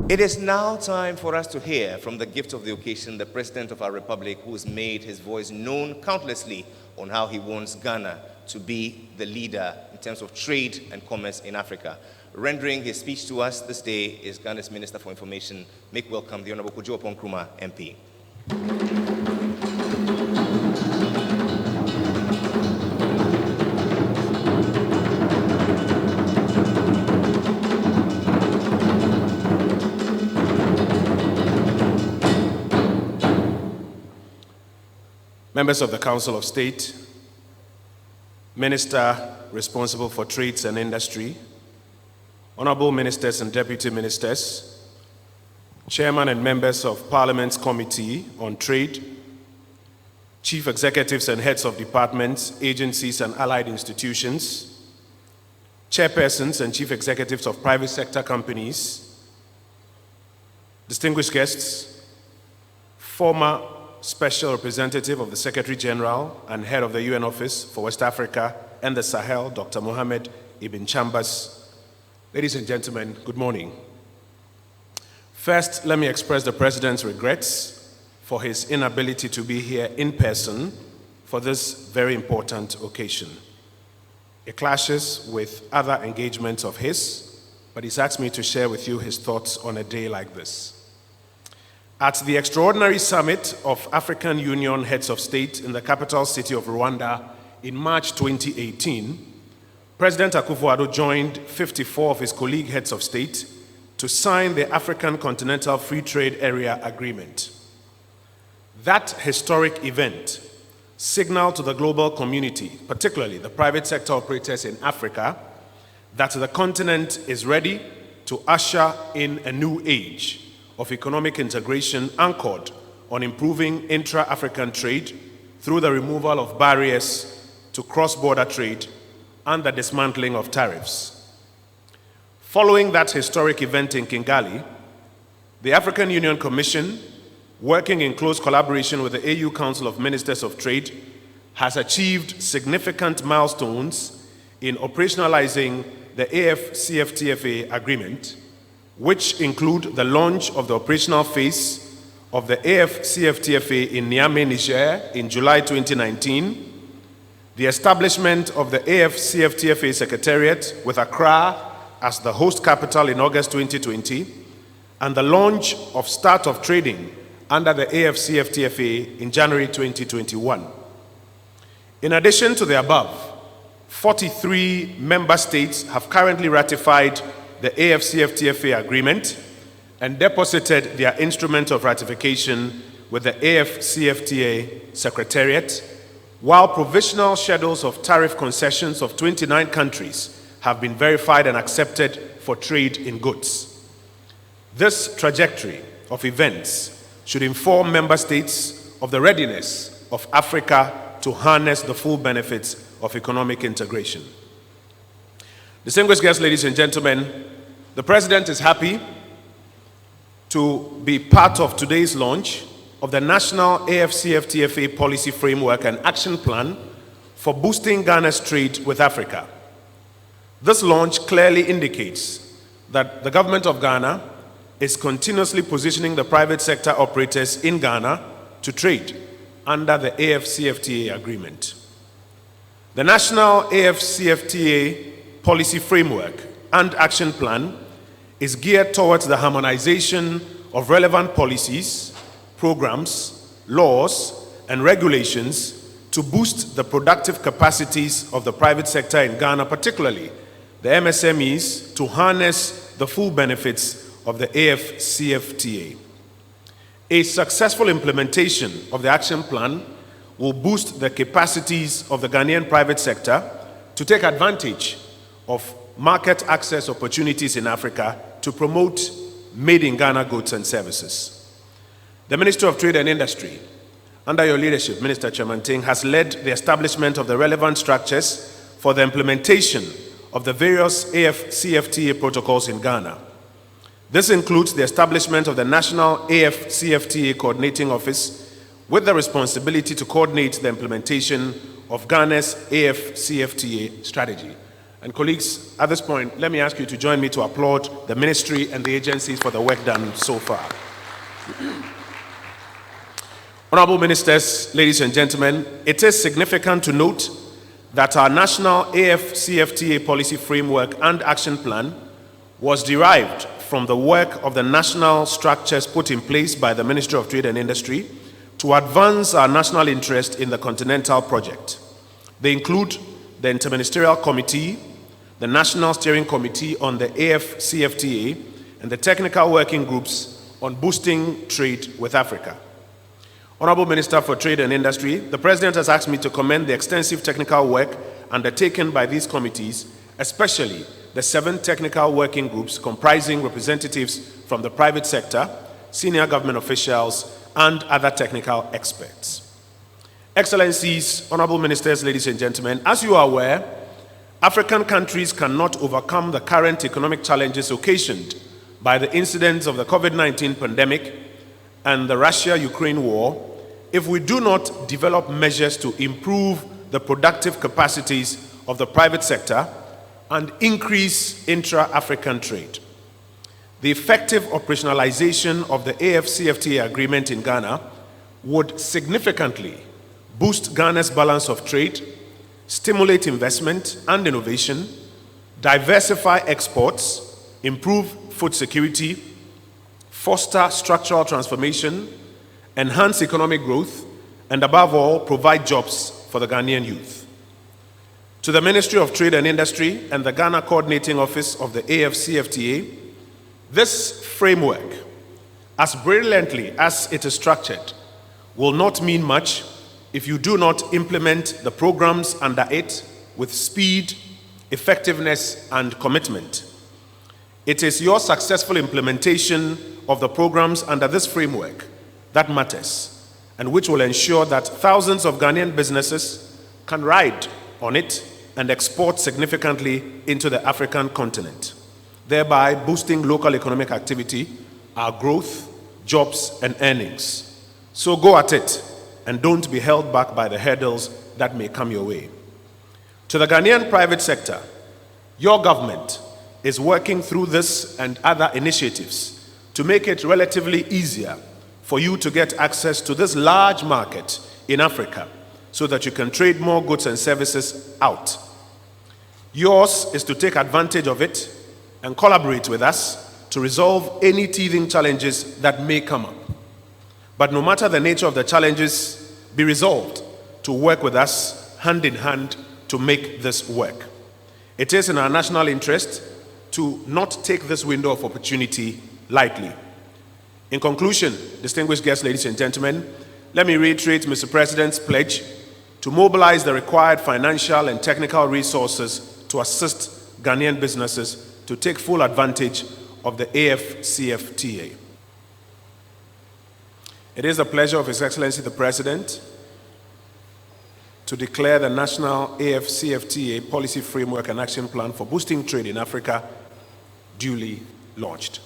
It is now time for us to hear from the gift of the occasion, the President of our Republic, who has made his voice known countlessly on how he wants Ghana to be the leader in terms of trade and commerce in Africa. Rendering his speech to us this day is Ghana's Minister for Information. Make welcome the Honorable Kojo Oppong-Nkrumah, MP. Members of the Council of State, Minister responsible for Trades and Industry, Honorable Ministers and Deputy Ministers, Chairman and members of Parliament's Committee on Trade, Chief Executives and Heads of Departments, Agencies and Allied Institutions, Chairpersons and Chief Executives of Private Sector Companies, distinguished guests, former Special Representative of the Secretary General and Head of the UN Office for West Africa and the Sahel, Dr. Mohamed Ibn Chambers. Ladies and gentlemen, good morning. First, let me express the President's regrets for his inability to be here in person for this very important occasion. It clashes with other engagements of his, but he's asked me to share with you his thoughts on a day like this. At the extraordinary summit of African Union heads of state in the capital city of Rwanda in March 2018, President Akufo-Addo joined 54 of his colleague heads of state to sign the African Continental Free Trade Area Agreement. That historic event signaled to the global community, particularly the private sector operators in Africa, that the continent is ready to usher in a new age of economic integration anchored on improving intra-African trade through the removal of barriers to cross-border trade and the dismantling of tariffs. Following that historic event in Kigali, the African Union Commission, working in close collaboration with the AU Council of Ministers of Trade, has achieved significant milestones in operationalizing the AfCFTA agreement, which include the launch of the operational phase of the AfCFTA in Niamey, Niger in July 2019, the establishment of the AfCFTA Secretariat with Accra as the host capital in August 2020, and the launch of Start of Trading under the AfCFTA in January 2021. In addition to the above, 43 member states have currently ratified the AfCFTA agreement and deposited their instrument of ratification with the AfCFTA Secretariat, while provisional schedules of tariff concessions of 29 countries have been verified and accepted for trade in goods. This trajectory of events should inform member states of the readiness of Africa to harness the full benefits of economic integration. Distinguished guests, ladies and gentlemen, the President is happy to be part of today's launch of the National AfCFTA Policy Framework and Action Plan for boosting Ghana's trade with Africa. This launch clearly indicates that the government of Ghana is continuously positioning the private sector operators in Ghana to trade under the AfCFTA agreement. The National AfCFTA Policy Framework and Action Plan is geared towards the harmonization of relevant policies, programs, laws, and regulations to boost the productive capacities of the private sector in Ghana, particularly the MSMEs, to harness the full benefits of the AfCFTA. A successful implementation of the action plan will boost the capacities of the Ghanaian private sector to take advantage of market access opportunities in Africa to promote made in Ghana goods and services. The Ministry of Trade and Industry, under your leadership, Minister Chairman-Ting, has led the establishment of the relevant structures for the implementation of the various AfCFTA protocols in Ghana. This includes the establishment of the National AfCFTA Coordinating Office with the responsibility to coordinate the implementation of Ghana's AfCFTA strategy. And colleagues, at this point, let me ask you to join me to applaud the ministry and the agencies for the work done so far. Honorable Ministers, ladies and gentlemen, it is significant to note that our National AfCFTA policy framework and action plan was derived from the work of the national structures put in place by the Ministry of Trade and Industry to advance our national interest in the Continental Project. They include the Interministerial Committee, the National Steering Committee on the AfCFTA, and the technical working groups on boosting trade with Africa. Honorable Minister for Trade and Industry, the President has asked me to commend the extensive technical work undertaken by these committees, especially the 7 technical working groups comprising representatives from the private sector, senior government officials, and other technical experts. Excellencies, Honorable Ministers, ladies and gentlemen, as you are aware, African countries cannot overcome the current economic challenges occasioned by the incidents of the COVID-19 pandemic and the Russia-Ukraine war if we do not develop measures to improve the productive capacities of the private sector and increase intra-African trade. The effective operationalization of the AfCFTA agreement in Ghana would significantly boost Ghana's balance of trade, stimulate investment and innovation, diversify exports, improve food security, foster structural transformation, enhance economic growth, and above all, provide jobs for the Ghanaian youth. To the Ministry of Trade and Industry and the Ghana Coordinating Office of the AfCFTA, this framework, as brilliantly as it is structured, will not mean much if you do not implement the programs under it with speed, effectiveness, and commitment. It is your successful implementation of the programs under this framework that matters, and which will ensure that thousands of Ghanaian businesses can ride on it and export significantly into the African continent, thereby boosting local economic activity, our growth, jobs, and earnings. So go at it, and don't be held back by the hurdles that may come your way. To the Ghanaian private sector, your government is working through this and other initiatives to make it relatively easier for you to get access to this large market in Africa so that you can trade more goods and services out. Yours is to take advantage of it and collaborate with us to resolve any teething challenges that may come up. But no matter the nature of the challenges, be resolved to work with us hand in hand to make this work. It is in our national interest to not take this window of opportunity lightly. In conclusion, distinguished guests, ladies and gentlemen, let me reiterate Mr. President's pledge to mobilize the required financial and technical resources to assist Ghanaian businesses to take full advantage of the AfCFTA. It is the pleasure of His Excellency the President to declare the National AfCFTA Policy Framework and Action Plan for Boosting Trade in Africa duly launched.